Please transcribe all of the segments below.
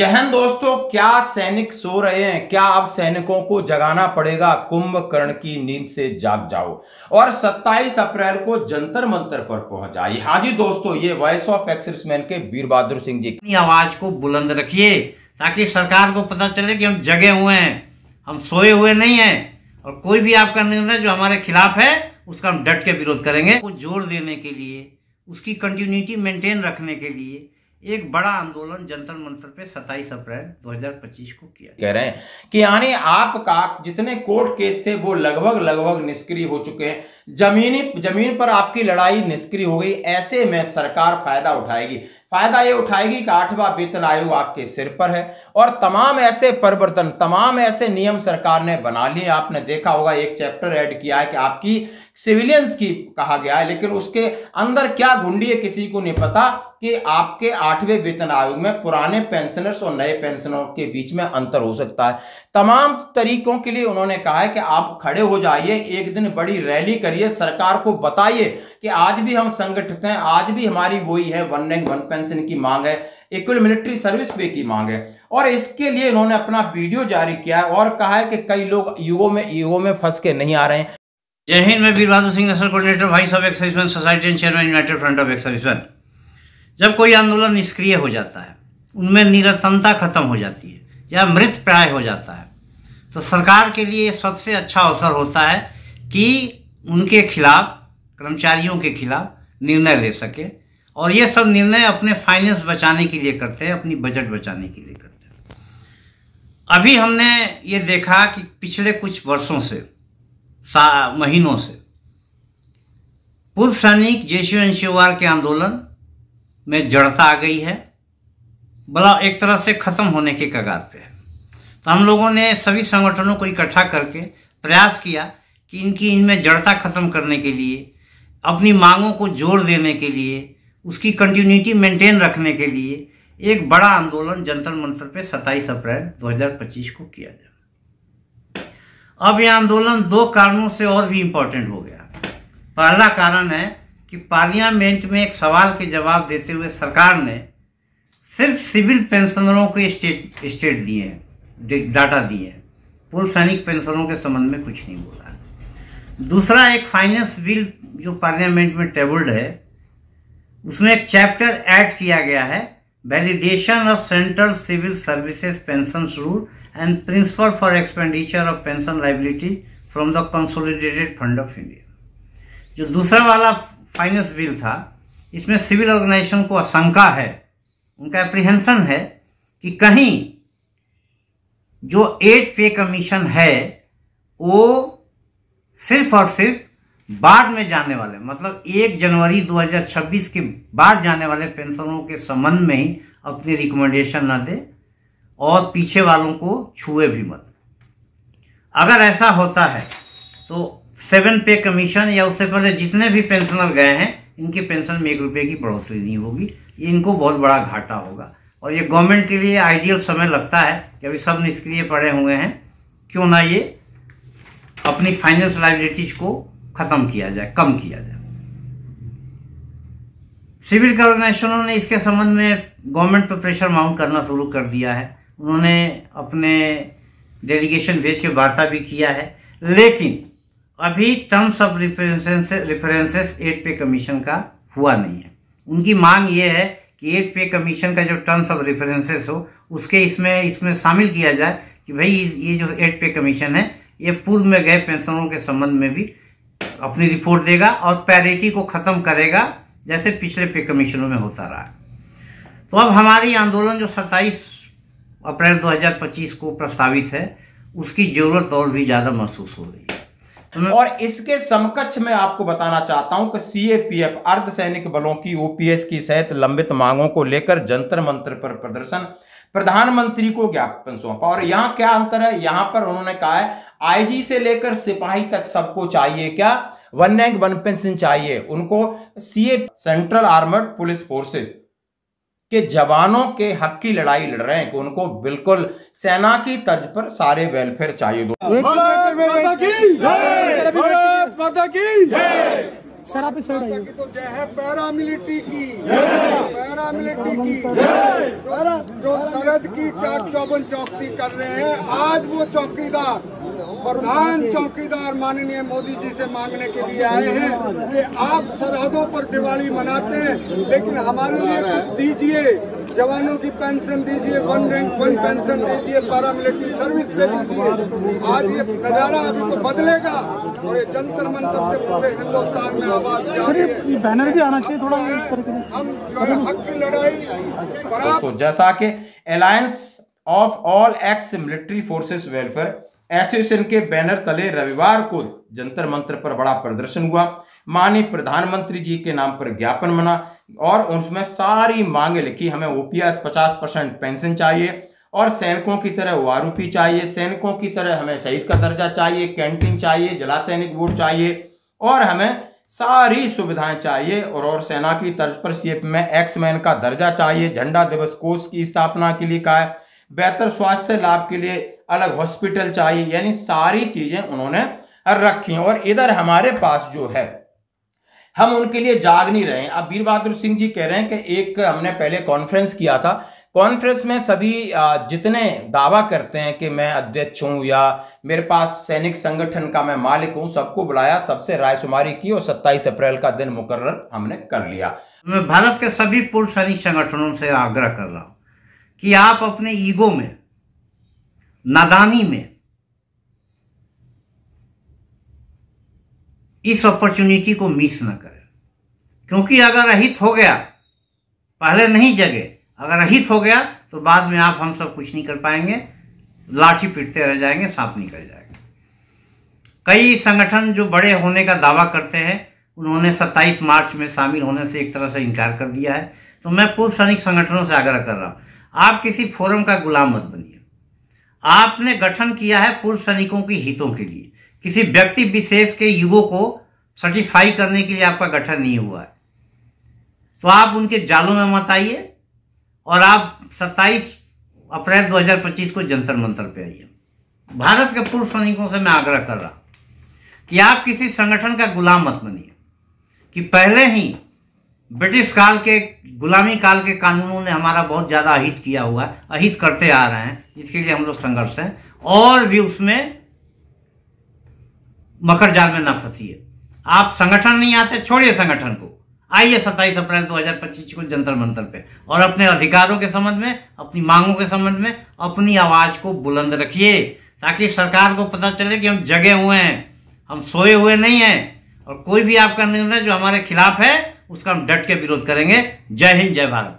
जय हिंद दोस्तों, क्या सैनिक सो रहे हैं? क्या अब सैनिकों को जगाना पड़ेगा? कुंभकर्ण की नींद से जाग जाओ और 27 अप्रैल को जंतर मंतर पर पहुंच जाइए। हाँ जी दोस्तों, ये वॉइस ऑफ एक्सर्विसमैन के वीर बहादुर सिंह जी अपनी आवाज को बुलंद रखिए ताकि सरकार को पता चले कि हम जगे हुए हैं, हम सोए हुए नहीं हैं और कोई भी आपका निर्णय जो हमारे खिलाफ है उसका हम डट के विरोध करेंगे। को जोर देने के लिए, उसकी कंटिन्यूटी मेंटेन रखने के लिए एक बड़ा आंदोलन जंतर मंतर पे 27 अप्रैल 2025 को किया। कह रहे हैं कि यानी आपका जितने कोर्ट केस थे वो लगभग निष्क्रिय हो चुके हैं। जमीन पर आपकी लड़ाई निष्क्रिय हो गई। ऐसे में सरकार फायदा उठाएगी। फायदा ये उठाएगी कि 8वां वेतन आयोग आपके सिर पर है और तमाम ऐसे परिवर्तन, तमाम ऐसे नियम सरकार ने बना लिए। आपने देखा होगा, एक चैप्टर ऐड किया है कि आपकी सिविलियंस की कहा गया है, लेकिन उसके अंदर क्या घुंडी है किसी को नहीं पता कि आपके 8वें वेतन आयोग में पुराने पेंशनर्स और नए पेंशनरों के बीच में अंतर हो सकता है। तमाम तरीकों के लिए उन्होंने कहा है कि आप खड़े हो जाइए, एक दिन बड़ी रैली करिए, सरकार को बताइए कि आज भी हम संगठित हैं, आज भी हमारी वही है वन रैंक वन पेंशन की मांग है, इक्वल मिलिट्री सर्विस पे की मांग है। और इसके लिए इन्होंने अपना वीडियो जारी किया है और कहा है कि कई लोग ईगो में फंस के नहीं आ रहे हैं। जय हिंद, मैं Veer Bahadur Singh, national coordinator voice of ex servicemen society and chairman united front of ex servicemen. जब कोई आंदोलन निष्क्रिय हो जाता है, उनमें निरंतरता खत्म हो जाती है या मृत प्राय हो जाता है, तो सरकार के लिए सबसे अच्छा अवसर होता है कि उनके खिलाफ, कर्मचारियों के खिलाफ निर्णय ले सके। और ये सब निर्णय अपने फाइनेंस बचाने के लिए करते हैं, अपनी बजट बचाने के लिए करते हैं। अभी हमने ये देखा कि पिछले कुछ वर्षों से, महीनों से पूर्व सैनिक जेएसयू-एनसीओआर के आंदोलन में जड़ता आ गई है, बड़ा एक तरह से खत्म होने के कगार पे है। तो हम लोगों ने सभी संगठनों को इकट्ठा करके प्रयास किया कि इनमें जड़ता खत्म करने के लिए, अपनी मांगों को जोर देने के लिए, उसकी कंटिन्यूटी मेंटेन रखने के लिए एक बड़ा आंदोलन जंतर मंतर पे 27 अप्रैल 2025 को किया जाए। अब यह आंदोलन दो कारणों से और भी इम्पोर्टेंट हो गया। पहला कारण है कि पार्लियामेंट में एक सवाल के जवाब देते हुए सरकार ने सिर्फ सिविल पेंशनरों के स्टेट दिए हैं, डाटा दिए हैं, पूर्व सैनिक पेंशनरों के संबंध में कुछ नहीं बोला। दूसरा, एक फाइनेंस बिल जो पार्लियामेंट में टेबल्ड है, उसमें एक चैप्टर ऐड किया गया है, validation of central civil services pension rule and principle for expenditure of pension liability from the consolidated fund of India. जो दूसरा वाला फाइनेंस बिल था, इसमें सिविल ऑर्गेनाइजेशन को आशंका है, उनका एप्रीहेंशन है कि कहीं जो 8 पे कमीशन है वो सिर्फ और सिर्फ बाद में जाने वाले, मतलब 1 जनवरी 2026 के बाद जाने वाले पेंशनरों के संबंध में ही अपनी रिकमेंडेशन ना दे और पीछे वालों को छुए भी मत। अगर ऐसा होता है तो 7 पे कमीशन या उससे पहले जितने भी पेंशनर गए हैं, इनके पेंशन में 1 रुपये की बढ़ोतरी नहीं होगी। इनको बहुत बड़ा घाटा होगा और ये गवर्नमेंट के लिए आइडियल समय लगता है कि अभी सब निष्क्रिय पड़े हुए हैं, क्यों ना ये अपनी फाइनेंस लायबिलिटीज को खत्म किया जाए, कम किया जाए। सिविल ऑर्गेनाइजेशनों ने इसके संबंध में गवर्नमेंट पर प्रेशर माउंट करना शुरू कर दिया है। उन्होंने अपने डेलीगेशन भेज के वार्ता भी किया है, लेकिन अभी टर्म्स ऑफ रेफरेंसेस 8 पे कमीशन का हुआ नहीं है। उनकी मांग ये है कि 8 पे कमीशन का जो टर्म्स ऑफ रेफरेंसेस हो, उसके इसमें शामिल किया जाए कि भाई ये जो 8 पे कमीशन है, ये पूर्व में गए पेंशनरों के संबंध में भी अपनी रिपोर्ट देगा और पैरिटी को खत्म करेगा, जैसे पिछले पे कमीशनों में होता रहा। तो अब हमारी आंदोलन जो 27 अप्रैल 2025 को प्रस्तावित है, उसकी जरूरत और भी ज्यादा महसूस हो रही है। और इसके समकक्ष में आपको बताना चाहता हूं कि सीएपीएफ अर्धसैनिक बलों की ओपीएस की सहित लंबित मांगों को लेकर जंतर मंतर पर प्रदर्शन, प्रधानमंत्री को ज्ञापन सौंपा। और यहाँ क्या अंतर है? यहाँ पर उन्होंने कहा है आईजी से लेकर सिपाही तक सबको चाहिए क्या? वन रैंक वन पेंशन चाहिए उनको। CA central armoured police forces के जवानों के हक की लड़ाई लड़ रहे हैं कि उनको बिल्कुल सेना की तर्ज पर सारे वेलफेयर चाहिए। सर आप इस साइड आइए। तो जय है पैरामिलिट्री की, पैरामिलिट्री की जो सरहद की चाक चौबंद चौकसी कर रहे हैं। आज वो चौकीदार, प्रधान चौकीदार माननीय मोदी जी से मांगने के लिए आए हैं कि आप सरहदों पर दिवाली मनाते हैं, लेकिन हमारे लिए कुछ दीजिए। जवानों की पेंशन दीजिए, 1 रैंक 1 पेंशन दीजिए, पैरामिलिट्री सर्विस पे दीजिए। आज ये नजारा अभी तो बदलेगा और ये जंतर मंतर से पूरे हिंदुस्तान में आवाज जा रही है। बैनर भी आना चाहिए थोड़ा इस तरह के। हम जो है हक की लड़ाई दोस्तों, जैसा कि alliance of all ex military forces welfare association के बैनर तले रविवार को जंतर मंतर पर बड़ा प्रदर्शन हुआ। माननीय प्रधानमंत्री जी के नाम पर ज्ञापन बना और उसमें सारी मांगे लिखी। हमें ओपीएस 50% पेंशन चाहिए और सैनिकों की तरह ओआरओपी चाहिए, सैनिकों की तरह हमें शहीद का दर्जा चाहिए, कैंटीन चाहिए, जिला सैनिक बोर्ड चाहिए और हमें सारी सुविधाएं चाहिए। और सेना की तर्ज पर सीएफ में एक्समैन का दर्जा चाहिए। झंडा दिवस कोष की स्थापना के लिए कहा है। बेहतर स्वास्थ्य लाभ के लिए अलग हॉस्पिटल चाहिए। यानी सारी चीजें उन्होंने रखी। और इधर हमारे पास जो है, हम उनके लिए जाग नहीं रहे हैं। अब वीर बहादुर सिंह जी कह रहे हैं कि एक हमने पहले कॉन्फ्रेंस किया था, कॉन्फ्रेंस में सभी जितने दावा करते हैं कि मैं अध्यक्ष हूं या मेरे पास सैनिक संगठन का मैं मालिक हूं, सबको बुलाया, सबसे रायशुमारी की और 27 अप्रैल का दिन मुकर्रर हमने कर लिया। मैं भारत के सभी पूर्व सैनिक संगठनों से आग्रह कर रहा हूं कि आप अपने ईगो में, नादानी में इस अपॉर्चुनिटी को मिस न करें, क्योंकि अगर अहित हो गया, पहले नहीं जगे, अगर अहित हो गया तो बाद में आप हम सब कुछ नहीं कर पाएंगे, लाठी पीटते रह जाएंगे, सांप निकल जाएगा। कई संगठन जो बड़े होने का दावा करते हैं, उन्होंने 27 मार्च में शामिल होने से एक तरह से इनकार कर दिया है। तो मैं पूर्व सैनिक संगठनों से आग्रह कर रहा हूं, आप किसी फोरम का गुलाम मत बनिए। आपने गठन किया है पूर्व सैनिकों के हितों के लिए, किसी व्यक्ति विशेष के युगों को सेटिस्फाई करने के लिए आपका गठन नहीं हुआ है। तो आप उनके जालों में मत आइए और आप 27 अप्रैल 2025 को जंतर मंतर पे आइए। भारत के पूर्व सैनिकों से मैं आग्रह कर रहा हूं कि आप किसी संगठन का गुलाम मत बनिए, कि पहले ही ब्रिटिश काल के, गुलामी काल के कानूनों ने हमारा बहुत ज्यादा अहित किया हुआ है, अहित करते आ रहे हैं, जिसके लिए हम लोग संघर्ष हैं। और भी उसमें मकर जाल में ना फंसिए। आप संगठन नहीं आते, छोड़िए संगठन को, आइए 27 अप्रैल 2025 को जंतर मंतर पे और अपने अधिकारों के संबंध में, अपनी मांगों के संबंध में अपनी आवाज को बुलंद रखिए, ताकि सरकार को पता चले कि हम जगे हुए हैं, हम सोए हुए नहीं हैं। और कोई भी आपका निर्णय जो हमारे खिलाफ है, उसका हम डट के विरोध करेंगे। जय हिंद, जय भारत।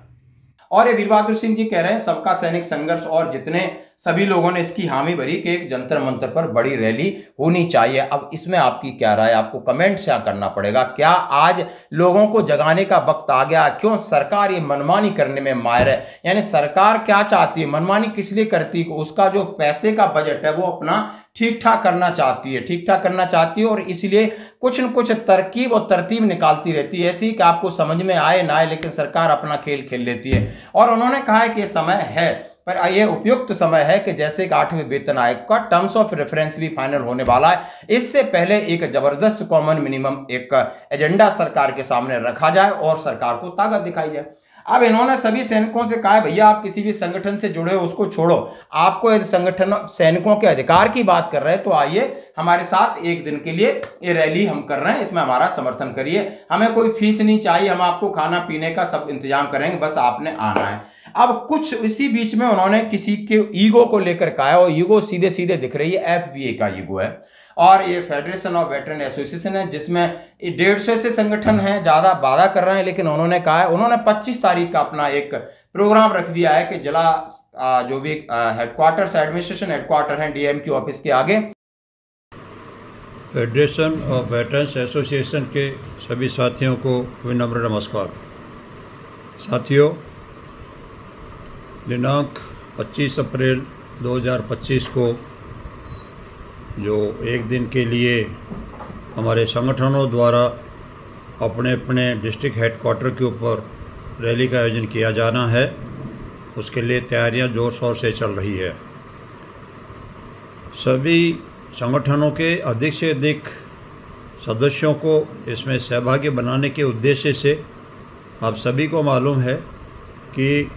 और ये वीर बहादुर सिंह जी कह रहे हैं सबका सैनिक संघर्ष और जितने सभी लोगों ने इसकी हामी भरी कि एक जंतर मंतर पर बड़ी रैली होनी चाहिए। अब इसमें आपकी क्या राय, आपको कमेंट क्या करना पड़ेगा? क्या आज लोगों को जगाने का वक्त आ गया? क्यों सरकार ये मनमानी करने में माहिर है? यानी सरकार क्या चाहती है, मनमानी किस लिए करती है? उसका जो पैसे का बजट है वो अपना ठीक ठाक करना चाहती है, ठीक ठाक करना चाहती है और इसलिए कुछ न कुछ तरकीब और तरतीब निकालती रहती है, ऐसी कि आपको समझ में आए ना आए, लेकिन सरकार अपना खेल खेल लेती है। और उन्होंने कहा है कि ये समय है, पर यह उपयुक्त समय है कि जैसे कि 8वें वेतन आयोग का टर्म्स ऑफ रेफरेंस भी फाइनल होने वाला है, इससे पहले एक जबरदस्त कॉमन मिनिमम एक एजेंडा सरकार के सामने रखा जाए और सरकार को ताकत दिखाई जाए। अब इन्होंने सभी सैनिकों से कहा है, भैया आप किसी भी संगठन से जुड़े हो उसको छोड़ो, आपको यदि संगठन सैनिकों के अधिकार की बात कर रहे हैं तो आइए हमारे साथ एक दिन के लिए ये रैली हम कर रहे हैं, इसमें हमारा समर्थन करिए, हमें कोई फीस नहीं चाहिए, हम आपको खाना पीने का सब इंतजाम करेंगे, बस आपने आना है। अब कुछ इसी बीच में उन्होंने किसी के ईगो को लेकर कहा है, और ईगो सीधे सीधे दिख रही है, एफबीए का ईगो है और ये फेडरेशन ऑफ वेटरन एसोसिएशन है, जिसमें 150 से संगठन हैं, ज्यादा वादा कर रहे हैं, लेकिन उन्होंने कहा है, उन्होंने 25 तारीख का अपना एक प्रोग्राम रख दिया है कि जिला जो भी हेडक्वार्टर्स एडमिनिस्ट्रेशन हेडक्वार्टर हैं डीएम की ऑफिस के आगे। फेडरेशन ऑफ वेटरन्स एसोसिएशन के सभी साथियों को विनम्र नमस्कार। साथियों, दिनांक 25 अप्रैल 2025 को जो एक दिन के लिए हमारे संगठनों द्वारा अपने अपने डिस्ट्रिक्ट हेडक्वार्टर के ऊपर रैली का आयोजन किया जाना है, उसके लिए तैयारियां ज़ोर शोर से चल रही है। सभी संगठनों के अधिक से अधिक सदस्यों को इसमें सहभागी बनाने के उद्देश्य से आप सभी को मालूम है कि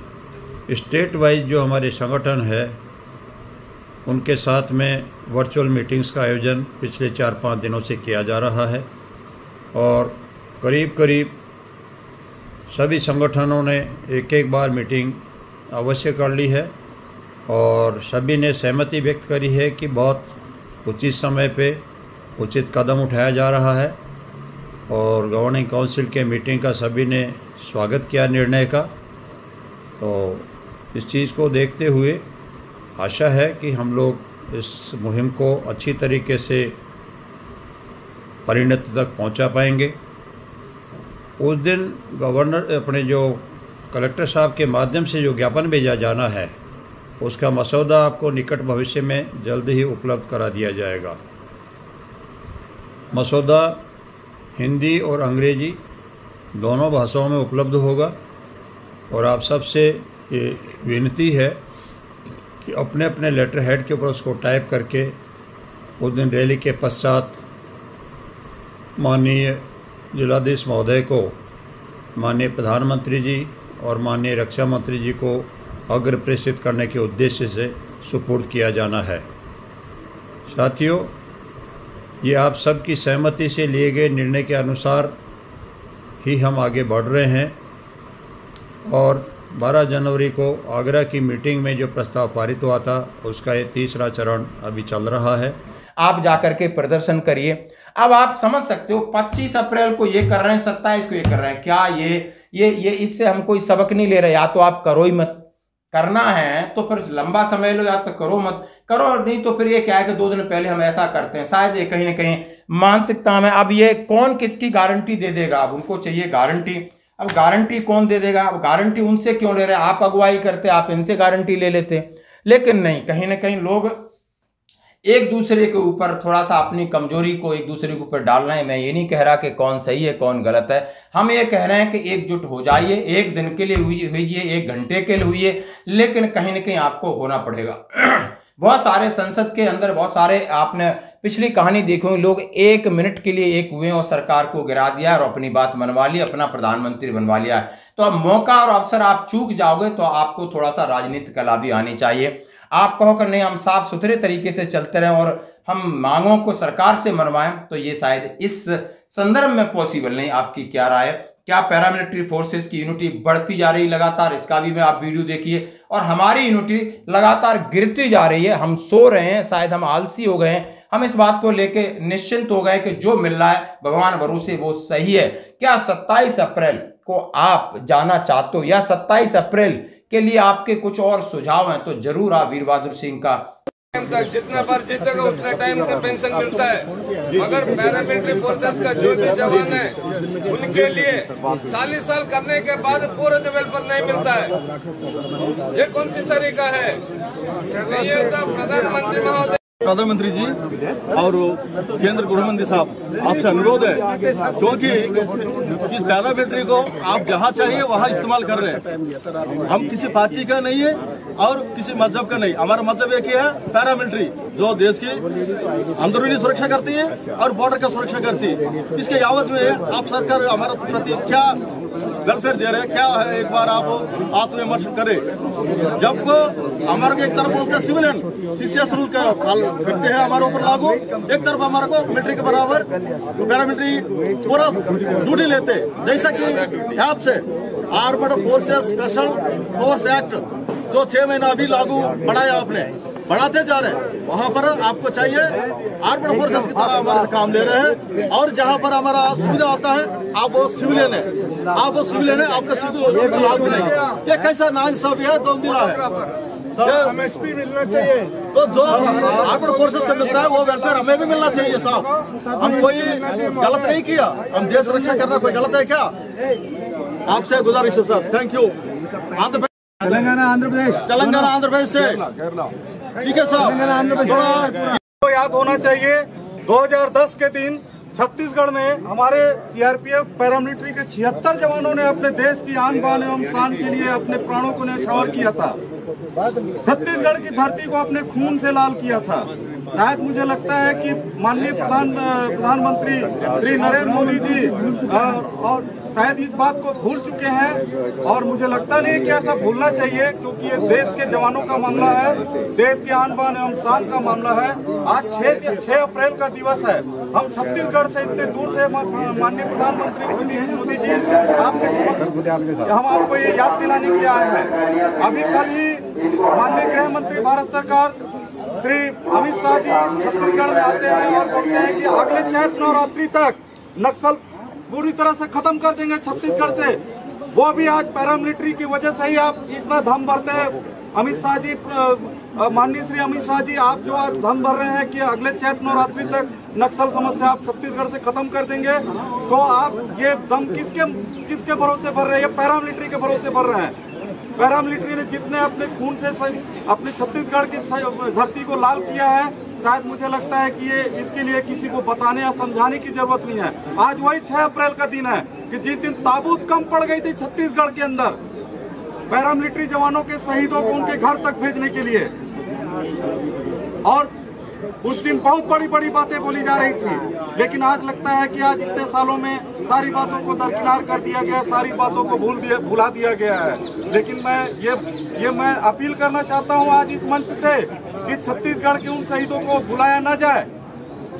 स्टेट वाइज जो हमारे संगठन है उनके साथ में वर्चुअल मीटिंग्स का आयोजन पिछले 4-5 दिनों से किया जा रहा है और करीब करीब सभी संगठनों ने एक बार मीटिंग अवश्य कर ली है और सभी ने सहमति व्यक्त करी है कि बहुत उचित समय पे उचित कदम उठाया जा रहा है और गवर्निंग काउंसिल के मीटिंग का सभी ने स्वागत किया निर्णय का। तो इस चीज़ को देखते हुए आशा है कि हम लोग इस मुहिम को अच्छी तरीके से परिणति तक पहुंचा पाएंगे। उस दिन गवर्नर अपने जो कलेक्टर साहब के माध्यम से जो ज्ञापन भेजा जाना है उसका मसौदा आपको निकट भविष्य में जल्द ही उपलब्ध करा दिया जाएगा। मसौदा हिंदी और अंग्रेजी दोनों भाषाओं में उपलब्ध होगा और आप सबसे ये विनती है कि अपने अपने लेटर हेड के ऊपर उसको टाइप करके उस दिन रैली के पश्चात माननीय जिलाधीश महोदय को, माननीय प्रधानमंत्री जी और माननीय रक्षा मंत्री जी को अग्र प्रेषित करने के उद्देश्य से सुपुर्द किया जाना है। साथियों, ये आप सबकी सहमति से लिए गए निर्णय के अनुसार ही हम आगे बढ़ रहे हैं और 12 जनवरी को आगरा की मीटिंग में जो प्रस्ताव पारित हुआ था उसका ये तीसरा चरण अभी चल रहा है। आप जाकर के प्रदर्शन करिए। अब आप समझ सकते हो 25 अप्रैल को ये कर रहे हैं, 27 को ये कर रहे हैं, क्या ये इससे हम कोई सबक नहीं ले रहे। या तो आप करो ही मत, करना है तो फिर लंबा समय लो, या तो करो मत, करो नहीं तो फिर ये क्या है कि 2 दिन पहले हम ऐसा करते हैं। शायद ये कहीं ना कहीं मानसिकता में, अब ये कौन किसकी गारंटी दे देगा। अब उनको चाहिए गारंटी, अब गारंटी कौन दे देगा। अब गारंटी उनसे क्यों ले रहे हैं, आप अगुवाई करते, आप इनसे गारंटी ले लेते। लेकिन नहीं, कहीं ना कहीं लोग एक दूसरे के ऊपर थोड़ा सा अपनी कमजोरी को एक दूसरे के ऊपर डालना है। मैं ये नहीं कह रहा कि कौन सही है कौन गलत है, हम ये कह रहे हैं कि एकजुट हो जाइए। एक दिन के लिए हुईए, 1 घंटे के लिए हुईए, लेकिन कहीं ना कहीं आपको होना पड़ेगा। बहुत सारे संसद के अंदर बहुत सारे, आपने पिछली कहानी देखी होगी, लोग 1 मिनट के लिए एक हुए और सरकार को गिरा दिया और अपनी बात मनवा ली, अपना प्रधानमंत्री बनवा लिया। तो अब मौका और अवसर आप चूक जाओगे तो आपको थोड़ा सा राजनीति कला भी आनी चाहिए। आप कहो कि नहीं हम साफ सुथरे तरीके से चलते रहें और हम मांगों को सरकार से मनवाएं, तो ये शायद इस संदर्भ में पॉसिबल नहीं। आपकी क्या राय है? क्या पैरामिलिट्री फोर्सेस की यूनिटी बढ़ती जा रही लगातार, इसका भी मैं आप वीडियो देखिए, और हमारी यूनिटी लगातार गिरती जा रही है। हम सो रहे हैं, शायद हम आलसी हो गए हैं, हम इस बात को लेके निश्चिंत हो गए कि जो मिल रहा है भगवान भरोसे वो सही है। क्या 27 अप्रैल को आप जाना चाहते हो, या 27 अप्रैल के लिए आपके कुछ और सुझाव हैं, तो जरूर आप वीर बहादुर सिंह का तक जितना बार जीतेगा उतना टाइम का पेंशन मिलता है। मगर पैरामिलिट्री फोर्सेस का जो भी जवान है उनके लिए 40 साल करने के बाद पूरे लेवल पर नहीं मिलता है। ये कौन सी तरीका है? ये तो प्रधानमंत्री महोदय, प्रधानमंत्री जी और केंद्र गृह मंत्री साहब, आपसे अनुरोध है, क्योंकि इस पैरामिलिट्री को आप जहां चाहिए वहां इस्तेमाल कर रहे हैं। हम किसी पार्टी का नहीं है और किसी मजहब का नहीं, हमारा मजहब एक ही है, पैरामिलिट्री, जो देश की अंदरूनी सुरक्षा करती है और बॉर्डर का सुरक्षा करती है। इसके एवज में आप सरकार हमारे प्रति क्या वेलफेयर दे रहे हैं, क्या है, एक बार आप आत्मविमर्श करें। जब को हमारे को एक तरफ बोलते हैं सिविलियन सीसीएस रूल करते हैं हमारे ऊपर लागू, एक तरफ हमारे को मिलिट्री के बराबर पैरामिलिट्री पूरा ड्यूटी लेते, जैसा कि आपसे armed forces special force act जो 6 महीना अभी लागू बढ़ाया, आपने बढ़ाते जा रहे हैं। वहाँ पर आपको चाहिए आर्मड फोर्सेस की तरह हमारे से काम ले रहे हैं, और जहाँ पर हमारा सुविधा आता है आप वो सिविलियन है, आप वो सिविलियन है, आपका सिविल लागू नहीं। ये कैसा नाइंसाफी है, दम दिला है। एमएसपी मिलना चाहिए, तो जो आर्मड फोर्सेस को मिलता है वो वेलफेयर हमें भी मिलना चाहिए साहब। हम कोई गलत नहीं किया, हम देश रक्षा करना कोई गलत है क्या? आपसे गुजारिश है sir. Thank you. Telangana Andhra Pradesh से ठीक है साहब। तो याद होना चाहिए 2010 के दिन छत्तीसगढ़ में हमारे सीआरपीएफ पैरामिलिट्री के 76 जवानों ने अपने देश की आन बान एवं शान के लिए अपने प्राणों को न्यौछावर किया था। छत्तीसगढ़ की धरती को अपने खून से लाल किया था। शायद मुझे लगता है कि माननीय प्रधानमंत्री श्री नरेंद्र मोदी जी और शायद इस बात को भूल चुके हैं, और मुझे लगता नहीं कि ऐसा भूलना चाहिए, क्योंकि ये देश के जवानों का मामला है, देश के आन बान एवं शान का मामला है। आज 6 अप्रैल का दिवस है। हम छत्तीसगढ़ से इतने दूर से माननीय प्रधानमंत्री मोदी जी आपके समक्ष हम आपको ये याद दिलाने के लिए आए हैं। अभी कल ही माननीय गृह मंत्री भारत सरकार श्री अमित शाह जी छत्तीसगढ़ में आते हैं और बोलते हैं कि अगले चैत नवरात्रि तक नक्सल पूरी तरह से खत्म कर देंगे छत्तीसगढ़ से। वो भी आज पैरामिलिट्री की वजह से ही आप इतना दम भरते हैं। अमित शाह जी, माननीय श्री अमित शाह जी, आप जो आज दम भर रहे हैं कि अगले चैत नवरात्रि तक नक्सल समस्या आप छत्तीसगढ़ से खत्म कर देंगे, तो आप ये दम किसके भरोसे भर रहे हैं? ये पैरामिलिट्री के भरोसे भर रहे हैं। पैरामिलिट्री ने जितने अपने खून से अपने छत्तीसगढ़ की धरती को लाल किया है, शायद मुझे लगता है कि ये इसके लिए किसी को बताने या समझाने की जरूरत नहीं है। आज वही 6 अप्रैल का दिन है कि जिस दिन ताबूत कम पड़ गई थी छत्तीसगढ़ के अंदर पैरामिलिट्री जवानों के शहीदों को उनके घर तक भेजने के लिए, और उस दिन बहुत बड़ी बड़ी बातें बोली जा रही थी। लेकिन आज लगता है कि आज इतने सालों में सारी बातों को दरकिनार कर दिया गया, सारी बातों को भुला दिया गया है। लेकिन मैं अपील करना चाहता हूं आज इस मंच से कि छत्तीसगढ़ के उन शहीदों को भुलाया न जाए,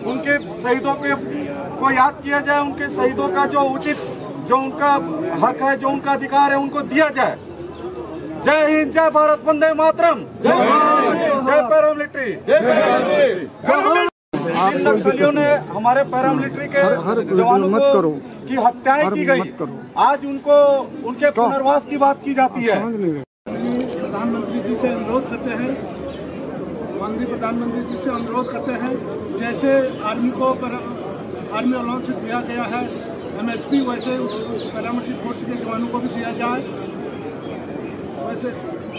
उनके शहीदों को याद किया जाए, उनके शहीदों का जो उनका हक है, जो उनका अधिकार है, उनको दिया जाए। जय हिंद, जय भारत, वंदे मातरम, जय पैरामिलिट्री। इन नक्सलियों ने हमारे पैरामिलिट्री के जवानों की हत्याएं की गई, आज उनके पुनर्वास की बात की जाती है। प्रधानमंत्री जी से अनुरोध करते हैं, माननीय प्रधानमंत्री जी से अनुरोध करते हैं, जैसे आर्मी वालों से दिया गया है MSP, वैसे पैरामिलिट्री फोर्स के जवानों को भी दिया जाए। वैसे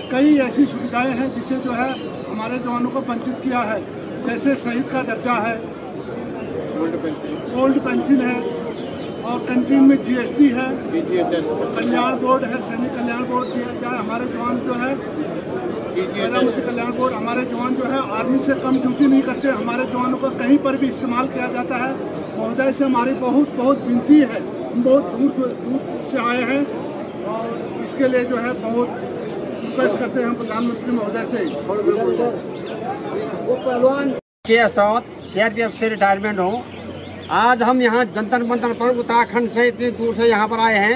कई ऐसी सुविधाएं हैं जिससे जो है हमारे जवानों को वंचित किया है, जैसे शहीद का दर्जा है, गोल्ड पेंशन है, और कैंटीन में GST है, कल्याण बोर्ड है, सैनिक कल्याण बोर्ड दिया जाए। हमारे जवान जो है पैरामिलिट्री कल्याण बोर्ड, हमारे जवान जो है आर्मी से कम ड्यूटी नहीं करते, हमारे जवानों को कहीं पर भी इस्तेमाल किया जाता है। महोदय से हमारी बहुत विनती है, हम बहुत दूर से आए हैं और इसके लिए जो है बहुत रिक्वेस्ट करते हैं प्रधानमंत्री महोदय से। के असौत CRPF से रिटायरमेंट हूँ। आज हम यहाँ जंतर मंतर पर उत्तराखंड से इतनी दूर से यहाँ पर आए हैं।